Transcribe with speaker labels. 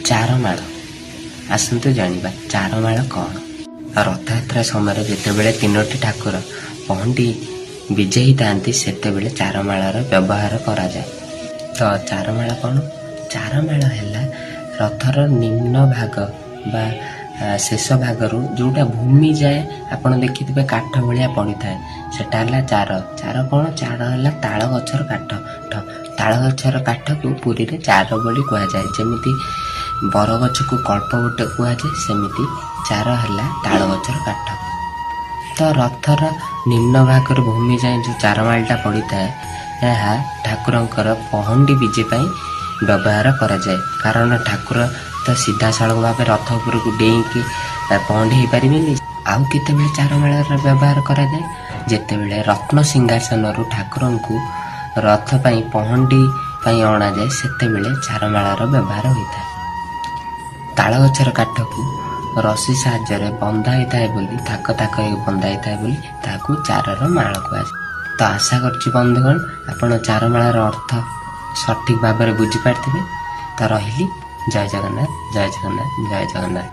Speaker 1: ଚାରମାଳ। ଆସନ୍ତୁ ଜାଣିବା ଚାରମାଳ କ'ଣ। ରଥଯାତ୍ରା ସମୟରେ ଯେତେବେଳେ ତିନୋଟି ଠାକୁର ପହଣ୍ଡି ବିଜେ ହେଇଥାନ୍ତି ସେତେବେଳେ ଚାରମାଳର ବ୍ୟବହାର କରାଯାଏ। ତ ଚାରମାଳ କ'ଣ? ଚାରମାଳ ହେଲା ରଥର ନିମ୍ନ ଭାଗ ବା ଶେଷ ଭାଗରୁ ଯେଉଁଟା ଭୂମି ଯାଏ ଆପଣ ଦେଖିଥିବେ କାଠ ଭଳିଆ ପଡ଼ିଥାଏ, ସେଟା ହେଲା ଚାର। ଚାର କ'ଣ? ଚାର ହେଲା ତାଳ ଗଛର କାଠ। ତାଳ ଗଛର କାଠକୁ ପୁରୀରେ ଚାର ବୋଲି କୁହାଯାଏ। ଯେମିତି ବରଗଛକୁ କଳ୍ପବଟ କୁହାଯାଏ, ସେମିତି ଚାର ହେଲା ତାଳ ଗଛର କାଠ। ତ ରଥର ନିମ୍ନ ଭାଗରୁ ଭୂମି ଯାଏ ଯେଉଁ ଚାରମାଳଟା ପଡ଼ିଥାଏ, ଏହା ଠାକୁରଙ୍କର ପହଣ୍ଡି ବିଜେ ପାଇଁ ବ୍ୟବହାର କରାଯାଏ। କାରଣ ଠାକୁର ତ ସିଧାସଳଖ ଭାବେ ରଥ ଉପରକୁ ଡେଇଁକି ପହଣ୍ଡି ହେଇପାରିବେନି। ଆଉ କେତେବେଳେ ଚାରମାଳର ବ୍ୟବହାର କରାଯାଏ? ଯେତେବେଳେ ରତ୍ନ ସିଂହାସନରୁ ଠାକୁରଙ୍କୁ ରଥ ପାଇଁ ପହଣ୍ଡି ପାଇଁ ଅଣାଯାଏ, ସେତେବେଳେ ଚାରମାଳର ବ୍ୟବହାର ହୋଇଥାଏ। ତାଳ ଗଛର କାଠକୁ ରଶି ସାହାଯ୍ୟରେ ବନ୍ଧା ହେଇଥାଏ ବୋଲି, ଥାକ ଥାକ ବନ୍ଧା ହେଇଥାଏ ବୋଲି ତାହାକୁ ଚାରର ମାଳ କୁହାଯାଏ। ତ ଆଶା କରୁଛି ବନ୍ଧୁଗଣ ଆପଣ ଚାରମାଳର ଅର୍ଥ ସଠିକ୍ ଭାବରେ ବୁଝିପାରିଥିବେ। ତ ରହିଲି। ଜୟ ଜଗନ୍ନାଥ, ଜୟ ଜଗନ୍ନାଥ, ଜୟ ଜଗନ୍ନାଥ।